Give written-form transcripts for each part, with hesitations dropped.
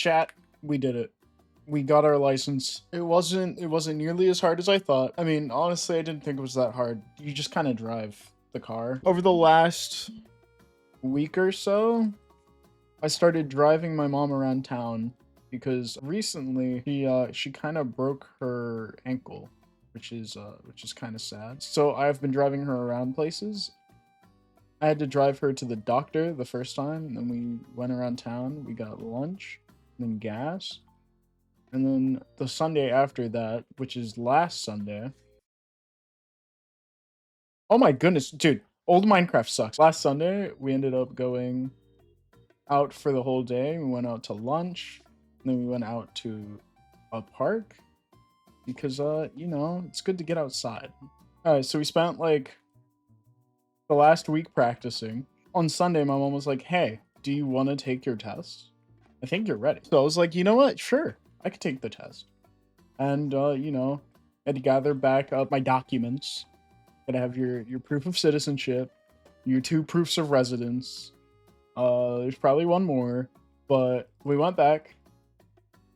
Chat, we did it. We got our license. It wasn't nearly as hard as I thought. I mean, honestly, I didn't think it was that hard. You just kind of drive the car. Over the last week or so, I started driving my mom around town because recently she kind of broke her ankle, which is kind of sad. So I've been driving her around places. I had to drive her to the doctor the first time, and then we went around town. We got lunch, and then gas. And then the Sunday after that, which is last Sunday. Oh my goodness, dude, old Minecraft sucks. Last Sunday, we ended up going out for the whole day. We went out to lunch, and then we went out to a park because, you know, it's good to get outside. All right, so we spent like the last week practicing. On Sunday, my mom was like, hey, do you want to take your test? I think you're ready. So I was like, you know what? Sure, I could take the test. And, you know, I had to gather back up my documents. Gotta have your proof of citizenship, your 2 proofs of residence. There's probably one more, but we went back.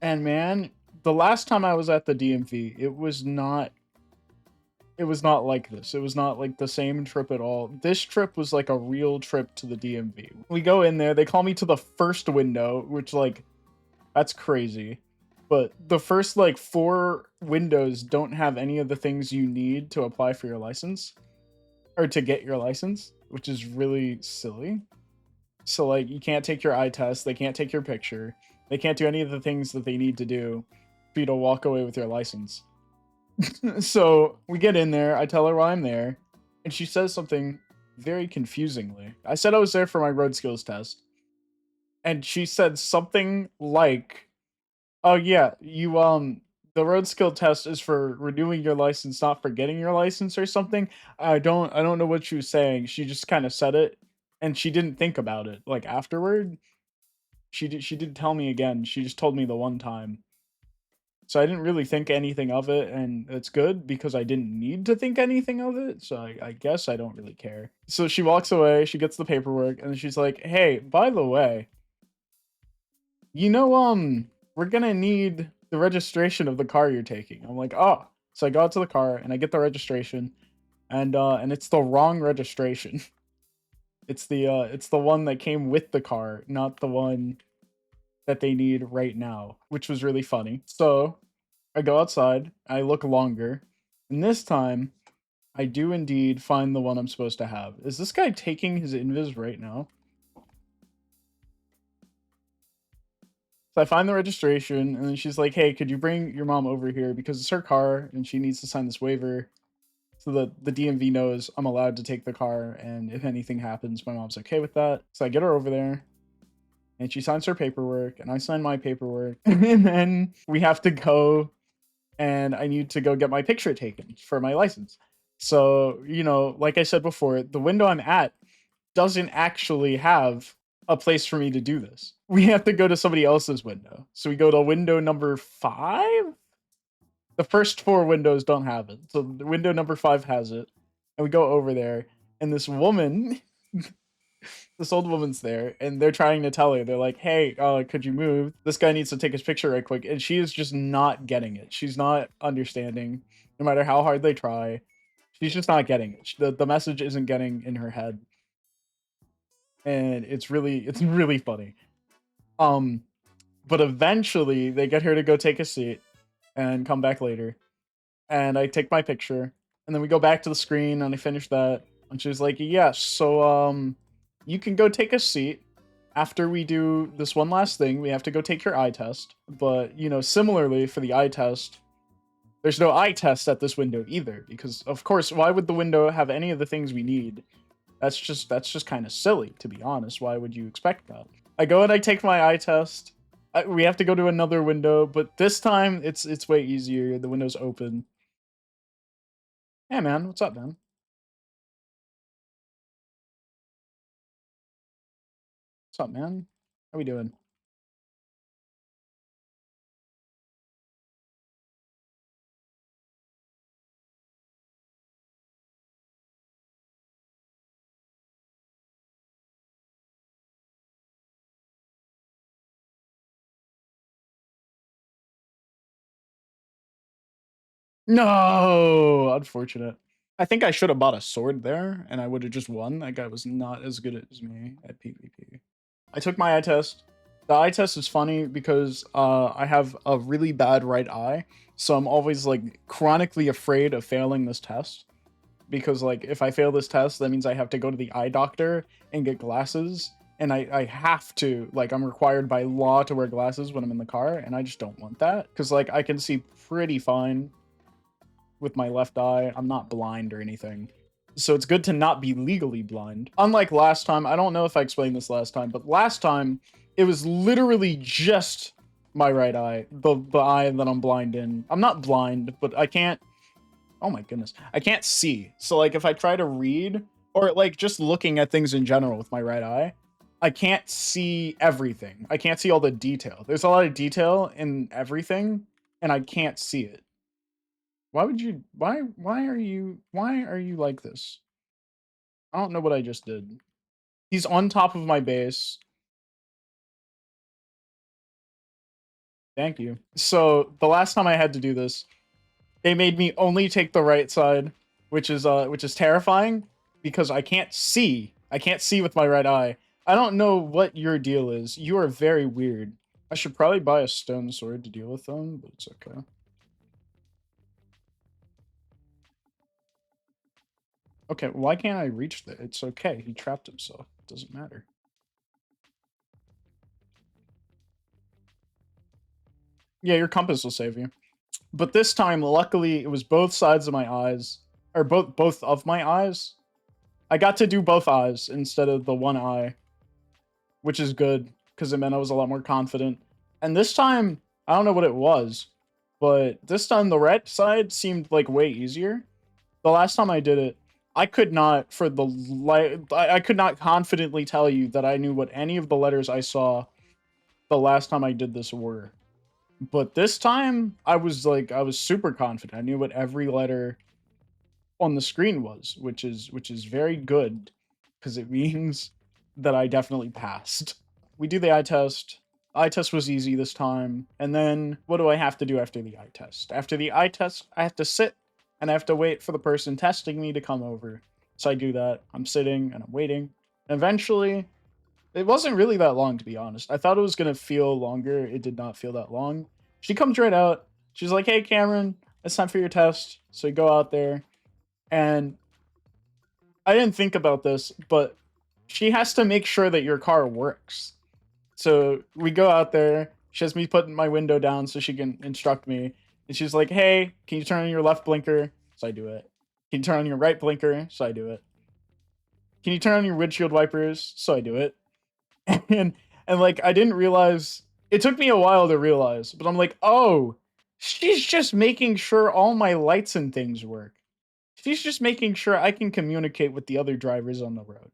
And man, the last time I was at the DMV, it was not like this. It was not like the same trip at all. This trip was like a real trip to the DMV. We go in there, they call me to the first window, which like, that's crazy. But the first like 4 windows don't have any of the things you need to apply for your license or to get your license, which is really silly. So like you can't take your eye test, they can't take your picture, they can't do any of the things that they need to do for you to walk away with your license. So we get in there, I tell her why I'm there, and she says something very confusingly. I said I was there for my road skills test, and she said something like, oh yeah, you the road skill test is for renewing your license, not for getting your license or something. I don't know what she was saying. She just kind of said it and she didn't think about it. Like afterward, she did tell me again. She just told me the one time. So I didn't really think anything of it, and it's good because I didn't need to think anything of it. So I guess I don't really care. So she walks away, she gets the paperwork, and then she's like, "Hey, by the way, you know, we're gonna need the registration of the car you're taking." I'm like, oh. So I go out to the car and I get the registration, and it's the wrong registration. It's the one that came with the car, not the one that they need right now, which was really funny. So I go outside, I look longer, and this time I do indeed find the one I'm supposed to have. Is this guy taking his invis right now? So I find the registration, and then she's like, hey, could you bring your mom over here because it's her car and she needs to sign this waiver so that the DMV knows I'm allowed to take the car, and if anything happens, my mom's okay with that. So I get her over there, and she signs her paperwork, and I sign my paperwork, and then we have to go, and I need to go get my picture taken for my license. So, you know, like I said before, the window I'm at doesn't actually have a place for me to do this. We have to go to somebody else's window. So we go to window number 5. The first 4 windows don't have it. So the window number 5 has it. And we go over there, and this woman, this old woman's there, and they're trying to tell her, they're like, hey, could you move? This guy needs to take his picture right quick. And she is just not getting it. She's not understanding, no matter how hard they try. She's just not getting it. The message isn't getting in her head. And it's really funny. But eventually they get her to go take a seat and come back later. And I take my picture, and then we go back to the screen, and I finish that. And she's like, yes, so you can go take a seat. After we do this one last thing, we have to go take your eye test. But, you know, similarly for the eye test, there's no eye test at this window either, because of course, why would the window have any of the things we need? That's just kind of silly, to be honest. Why would you expect that? I go and I take my eye test. We have to go to another window, but this time it's way easier. The window's open. Hey man, what's up, man? What's up, man? How we doing? No, unfortunate. I think I should have bought a sword there, and I would have just won. That guy was not as good as me at PvP. I took my eye test. The eye test is funny because I have a really bad right eye, so I'm always like chronically afraid of failing this test. Because like if I fail this test, that means I have to go to the eye doctor and get glasses, and I have to, like, I'm required by law to wear glasses when I'm in the car, and I just don't want that because like I can see pretty fine with my left eye. I'm not blind or anything. So it's good to not be legally blind. Unlike last time, I don't know if I explained this last time, but last time it was literally just my right eye, the eye that I'm blind in. I'm not blind, but I can't, oh my goodness, I can't see. So like if I try to read or like just looking at things in general with my right eye, I can't see everything. I can't see all the detail. There's a lot of detail in everything and I can't see it. Why would you, why are you like this? I don't know what I just did. He's on top of my base. Thank you. So the last time I had to do this, they made me only take the right side, which is terrifying because I can't see. I can't see with my right eye. I don't know what your deal is. You are very weird. I should probably buy a stone sword to deal with them, but it's okay. Okay, why can't I reach there? It's okay. He trapped himself. It doesn't matter. Yeah, your compass will save you. But this time, luckily, it was both sides of my eyes, or both of my eyes. I got to do both eyes instead of the one eye, which is good because it meant I was a lot more confident. And this time, I don't know what it was, but this time the right side seemed like way easier. The last time I did it, I could not for the I could not confidently tell you that I knew what any of the letters I saw the last time I did this were. But this time, I was super confident. I knew what every letter on the screen was, which is very good because it means that I definitely passed. We do the eye test. Eye test was easy this time. And then what do I have to do after the eye test? After the eye test, I have to sit and I have to wait for the person testing me to come over. So I do that. I'm sitting and I'm waiting. And eventually, it wasn't really that long, to be honest. I thought it was going to feel longer. It did not feel that long. She comes right out. She's like, hey, Cameron, it's time for your test. So you go out there. And I didn't think about this, but she has to make sure that your car works. So we go out there. She has me putting my window down so she can instruct me. And she's like, hey, can you turn on your left blinker? So I do it. Can you turn on your right blinker? So I do it. Can you turn on your windshield wipers? So I do it. And and like I didn't realize, it took me a while to realize, but I'm like, oh, she's just making sure all my lights and things work. She's just making sure I can communicate with the other drivers on the road.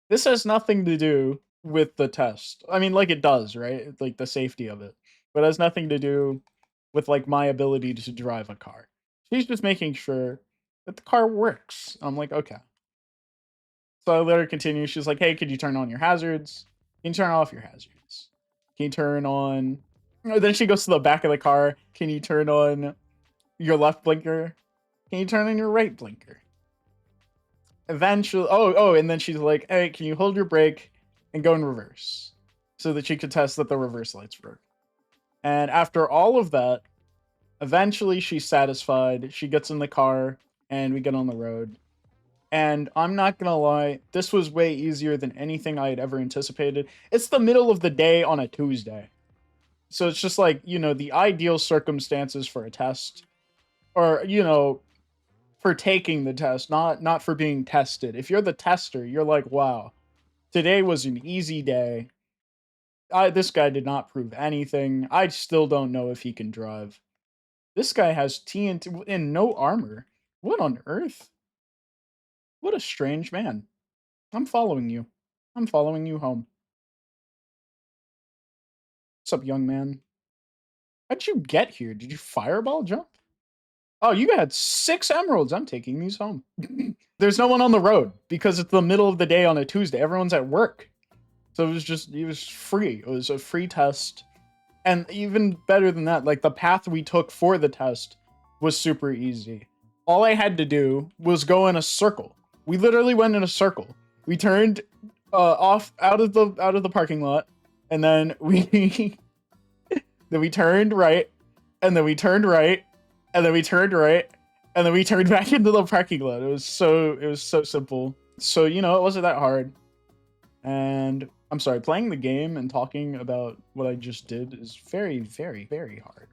This has nothing to do with the test. I mean, like it does, right? Like the safety of it. But it has nothing to do with like my ability to drive a car. She's just making sure that the car works. I'm like, okay. So I let her continue. She's like, hey, could you turn on your hazards? Can you turn off your hazards? Can you turn on... Then she goes to the back of the car. Can you turn on your left blinker? Can you turn on your right blinker? Eventually, and then she's like, hey, can you hold your brake and go in reverse? So that she could test that the reverse lights work. And after all of that, eventually she's satisfied. She gets in the car and we get on the road. And I'm not gonna lie, this was way easier than anything I had ever anticipated. It's the middle of the day on a Tuesday. So it's just like, you know, the ideal circumstances for a test. Or, you know, for taking the test, not for being tested. If you're the tester, you're like, wow, today was an easy day. This guy did not prove anything. I still don't know if he can drive. This guy has TNT and no armor. What on earth? What a strange man. I'm following you. I'm following you home. What's up, young man? How'd you get here? Did you fireball jump? Oh, you had 6 emeralds. I'm taking these home. There's no one on the road because it's the middle of the day on a Tuesday. Everyone's at work. So it was free. It was a free test. And even better than that, like the path we took for the test was super easy. All I had to do was go in a circle. We literally went in a circle. We turned off out of the parking lot, and then we then we turned right, and then we turned right, and then we turned right, and then we turned back into the parking lot. It was so simple. So, you know, it wasn't that hard. And I'm sorry, playing the game and talking about what I just did is very, very, very hard.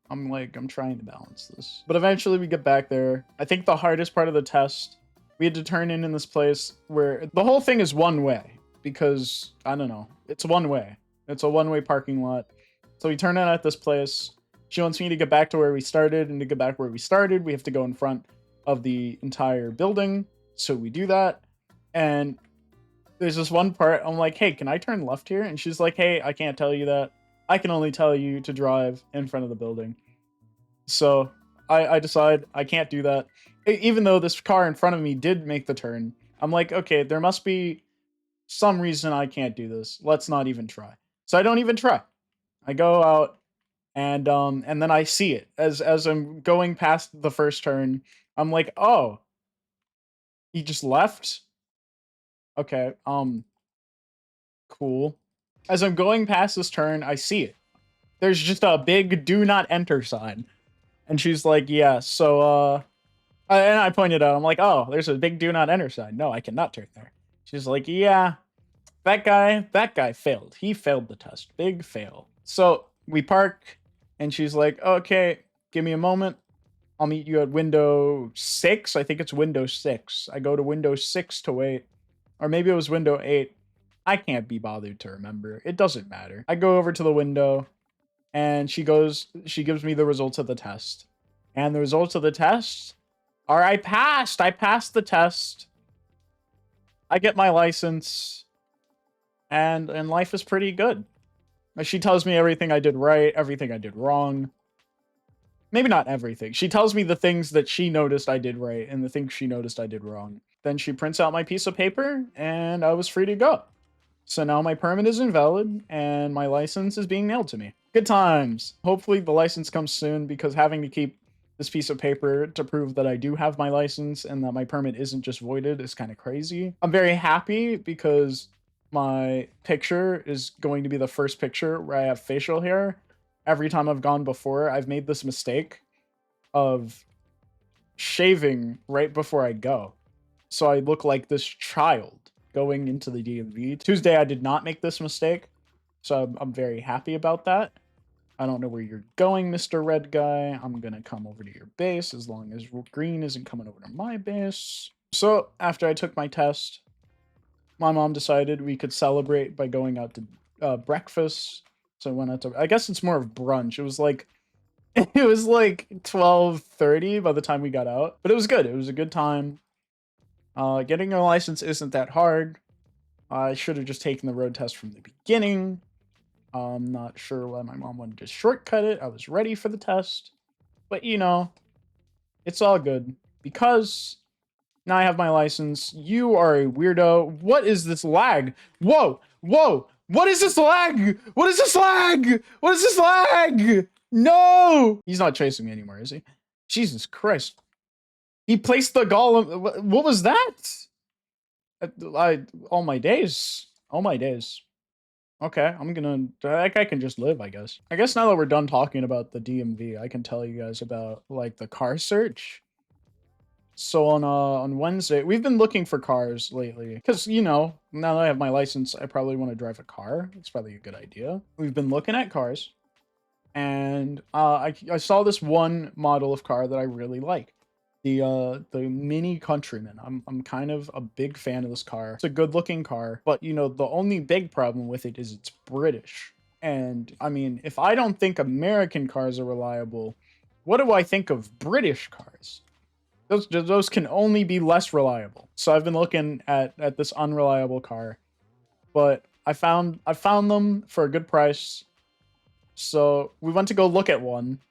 I'm trying to balance this. But eventually we get back there. I think the hardest part of the test, we had to turn in this place where the whole thing is one way because, I don't know, it's one way. It's a one-way parking lot. So we turn in at this place. She wants me to get back to where we started, and to get back where we started, we have to go in front of the entire building. So we do that. And there's this one part, I'm like, hey, can I turn left here? And she's like, hey, I can't tell you that. I can only tell you to drive in front of the building. So I decide I can't do that. Even though this car in front of me did make the turn, I'm like, okay, there must be some reason I can't do this. Let's not even try. So I don't even try. I go out and then I see it as I'm going past the first turn. I'm like, oh, he just left. Okay, cool. As I'm going past this turn, I see it. There's just a big do not enter sign. And she's like, yeah, so, and I pointed out, I'm like, oh, there's a big do not enter sign. No, I cannot turn there. She's like, yeah, that guy failed. He failed the test. Big fail. So we park, and she's like, okay, give me a moment. I'll meet you at window 6. I think it's window 6. I go to window 6 to wait. Or maybe it was window 8. I can't be bothered to remember. It doesn't matter. I go over to the window, and she gives me the results of the test. And the results of the test are I passed. I passed the test. I get my license. And life is pretty good. She tells me everything I did right, everything I did wrong. Maybe not everything. She tells me the things that she noticed I did right and the things she noticed I did wrong. Then she prints out my piece of paper, and I was free to go. So now my permit is invalid, and my license is being mailed to me. Good times. Hopefully the license comes soon, because having to keep this piece of paper to prove that I do have my license and that my permit isn't just voided is kind of crazy. I'm very happy because my picture is going to be the first picture where I have facial hair. Every time I've gone before, I've made this mistake of shaving right before I go. So I look like this child going into the DMV. Tuesday, I did not make this mistake. So I'm very happy about that. I don't know where you're going, Mr. Red Guy. I'm going to come over to your base as long as green isn't coming over to my base. So after I took my test, my mom decided we could celebrate by going out to breakfast. So I went out to, I guess it's more of brunch. It was like 12:30 by the time we got out, but it was good. It was a good time. Getting a license isn't that hard. I should have just taken the road test from the beginning. I'm not sure why my mom wanted to shortcut it. I was ready for the test, but you know, it's all good because now I have my license. You are a weirdo. What is this lag? Whoa, whoa. What is this lag? What is this lag? What is this lag? No! He's not chasing me anymore, is he? Jesus Christ. He placed the golem. What was that? All my days. All my days. Okay, that guy can just live, I guess. I guess now that we're done talking about the DMV, I can tell you guys about, like, the car search. So on Wednesday, we've been looking for cars lately because, you know, now that I have my license, I probably want to drive a car. It's probably a good idea. We've been looking at cars, and I saw this one model of car that I really like. The Mini Countryman. I'm kind of a big fan of this car. It's a good looking car, but you know, the only big problem with it is it's British. And I mean, if I don't think American cars are reliable, what do I think of British cars? Those can only be less reliable. So I've been looking at this unreliable car, but I found them for a good price. So we went to go look at one,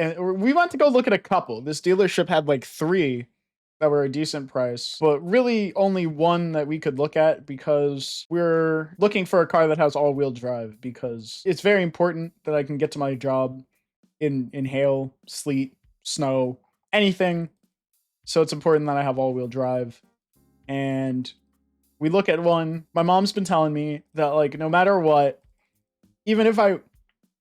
and we went to go look at a couple. This dealership had like 3 that were a decent price, but really only one that we could look at because we're looking for a car that has all-wheel drive because it's very important that I can get to my job in hail, sleet, snow, anything. So it's important that I have all-wheel drive. And we look at one. My mom's been telling me that, like, no matter what, even if I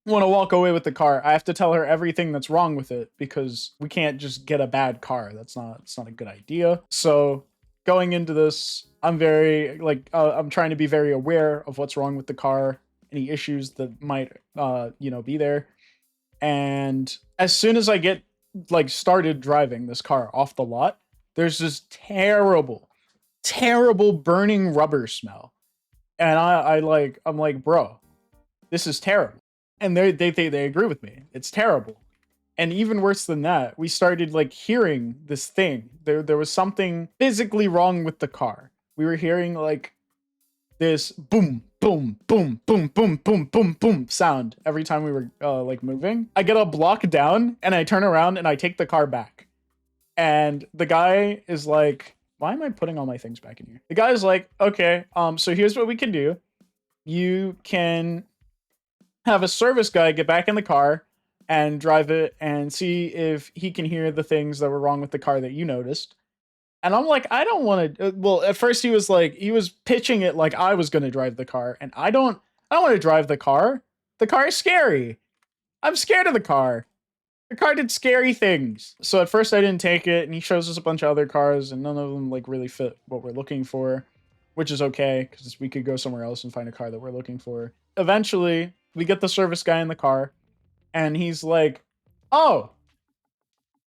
want to walk away with the car, I have to tell her everything that's wrong with it, because we can't just get a bad car. It's not a good idea. So going into this, I'm very like I'm trying to be very aware of what's wrong with the car, any issues that might be there. And as soon as I get like started driving this car off the lot, there's this terrible burning rubber smell. And I'm like, bro, this is terrible. And they agree with me. It's terrible. And even worse than that, we started like hearing this thing. There was something physically wrong with the car. We were hearing like this boom, boom, boom, boom, boom, boom, boom, boom sound every time we were like moving. I get a block down and I turn around and I take the car back. And the guy is like, why am I putting all my things back in here? The guy is like, okay, so here's what we can do. You can have a service guy get back in the car and drive it and see if he can hear the things that were wrong with the car that you noticed. And I'm like, I don't want to. Well, at first he was pitching it like I was going to drive the car, and I don't want to drive the car. The car is scary. I'm scared of the car. The car did scary things. So at first I didn't take it, and he shows us a bunch of other cars, and none of them like really fit what we're looking for, which is okay, because we could go somewhere else and find a car that we're looking for. Eventually, we get the service guy in the car, and he's like, oh,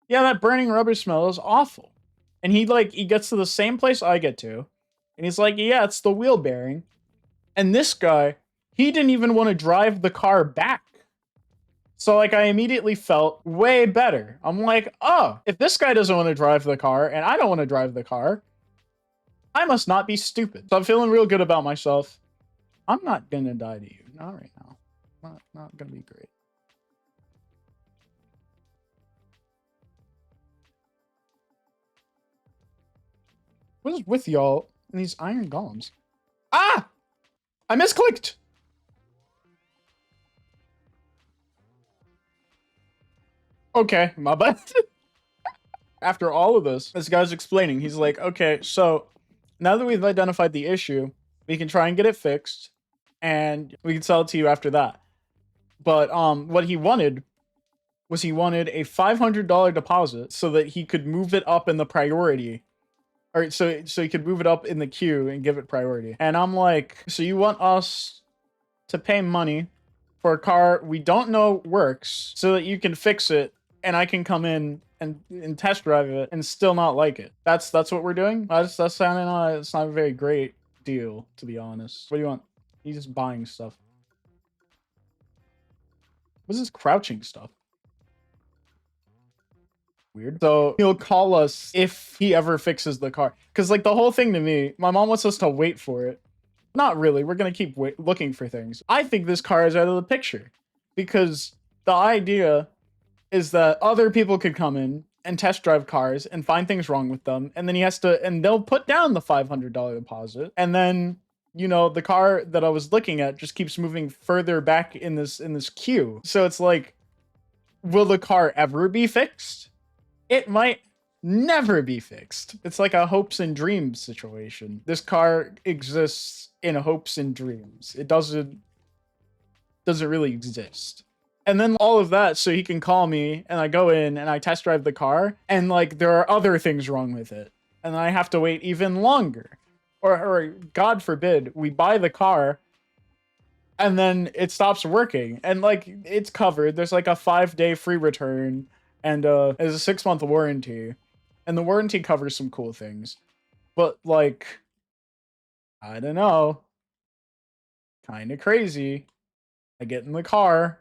yeah, that burning rubber smell is awful. And he gets to the same place I get to, and he's like, yeah, it's the wheel bearing. And this guy, he didn't even want to drive the car back. So like I immediately felt way better. I'm like, oh, if this guy doesn't want to drive the car and I don't want to drive the car, I must not be stupid. So I'm feeling real good about myself. I'm not gonna die to you. Not right now. Not gonna be great. What is with y'all and these iron golems? Ah! I misclicked! Okay, my bad. After all of this guy's explaining. He's like, okay, so now that we've identified the issue, we can try and get it fixed, and we can sell it to you after that. But what he wanted was a $500 deposit so that he could move it up in the priority. Or so he could move it up in the queue and give it priority. And I'm like, so you want us to pay money for a car we don't know works so that you can fix it and I can come in and test drive it and still not like it? That's what we're doing? That's sounding it's not a very great deal, to be honest. What do you want? He's just buying stuff. What's this crouching stuff? Weird. So he'll call us if he ever fixes the car. Because like the whole thing to me, my mom wants us to wait for it. Not really. We're going to keep looking for things. I think this car is out of the picture. Because the idea is that other people could come in and test drive cars and find things wrong with them. And then they'll put down the $500 deposit. And then, you know, the car that I was looking at just keeps moving further back in this queue. So it's like, will the car ever be fixed? It might never be fixed. It's like a hopes and dreams situation. This car exists in hopes and dreams. It doesn't really exist. And then all of that so he can call me and I go in and I test drive the car and like there are other things wrong with it. And I have to wait even longer. Or God forbid, we buy the car and then it stops working. And like it's covered. There's like a 5-day free return. And there's a 6-month warranty. And the warranty covers some cool things. But, like, I don't know. Kind of crazy. I get in the car.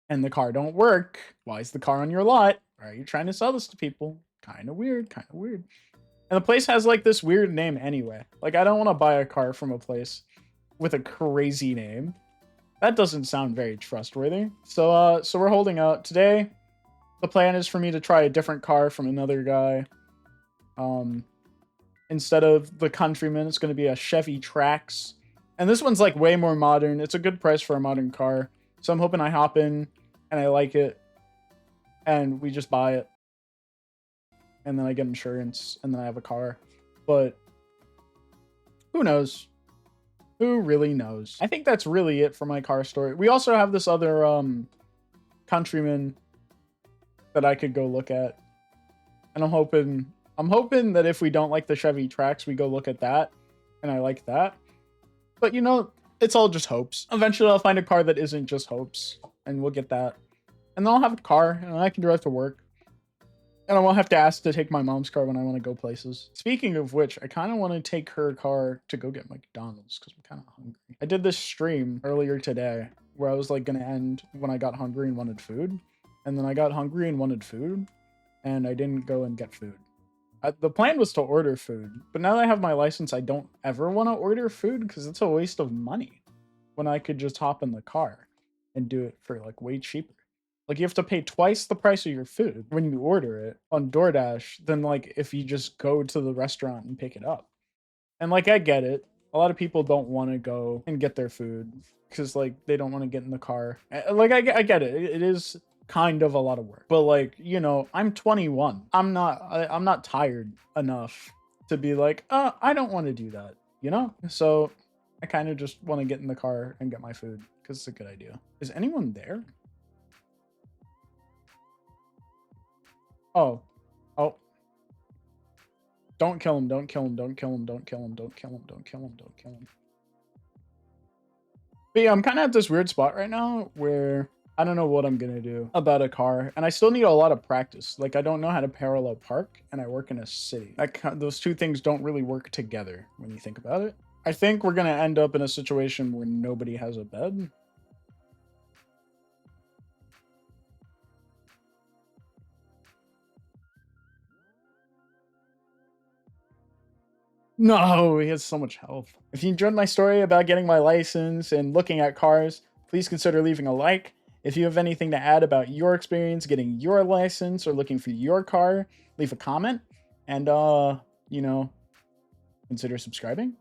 And the car don't work. Why is the car on your lot? Why are you trying to sell this to people? Kind of weird. And the place has, like, this weird name anyway. Like, I don't want to buy a car from a place with a crazy name. That doesn't sound very trustworthy. So we're holding out. Today, the plan is for me to try a different car from another guy. Instead of the Countryman, it's going to be a Chevy Trax. And this one's like way more modern. It's a good price for a modern car. So I'm hoping I hop in and I like it, and we just buy it, and then I get insurance, and then I have a car. But who knows? Who really knows? I think that's really it for my car story. We also have this other Countryman that I could go look at, and I'm hoping that if we don't like the Chevy Trax, we go look at that, and I like that. But you know, it's all just hopes. Eventually I'll find a car that isn't just hopes, and we'll get that. And then I'll have a car, and I can drive to work. And I won't have to ask to take my mom's car when I want to go places. Speaking of which, I kind of want to take her car to go get McDonald's because I'm kind of hungry. I did this stream earlier today where I was like going to end when I got hungry and wanted food. And then I got hungry and wanted food, and I didn't go and get food. The plan was to order food, but now that I have my license, I don't ever want to order food because it's a waste of money when I could just hop in the car and do it for like way cheaper. Like, you have to pay twice the price of your food when you order it on DoorDash than like if you just go to the restaurant and pick it up. And like, I get it. A lot of people don't want to go and get their food because like they don't want to get in the car. Like, I get it. It is kind of a lot of work, but like, you know, I'm 21. I'm not tired enough to be like, I don't want to do that, you know? So I kind of just want to get in the car and get my food because it's a good idea. Is anyone there? Oh. Don't kill him, don't kill him, don't kill him, don't kill him, don't kill him, don't kill him, don't kill him. But yeah, I'm kind of at this weird spot right now where I don't know what I'm going to do about a car, and I still need a lot of practice. Like, I don't know how to parallel park, and I work in a city. Those two things don't really work together when you think about it. I think we're going to end up in a situation where nobody has a bed. No, he has so much health. If you enjoyed my story about getting my license and looking at cars, please consider leaving a like. If you have anything to add about your experience getting your license or looking for your car, leave a comment. And, you know, consider subscribing.